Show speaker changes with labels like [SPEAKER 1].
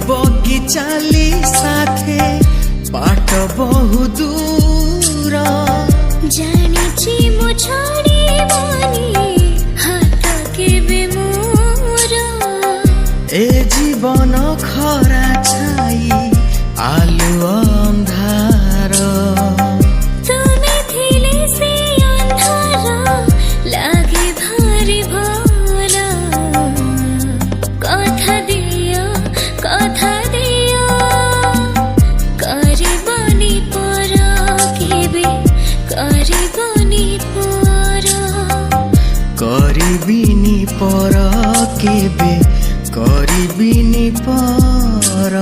[SPEAKER 1] बगी चाली साथे बाट बहु दूर
[SPEAKER 2] जानिछि मो छाड़िबनी हाथ केबे मोर
[SPEAKER 1] ए जीवन खरा छाई आलु अंधार
[SPEAKER 2] तुमे थिले से अंधार लागे भारी भोर कथा दियो करबनी पर केबे करबनी पर
[SPEAKER 1] करिबिनी पर केबे करिबिनी पर।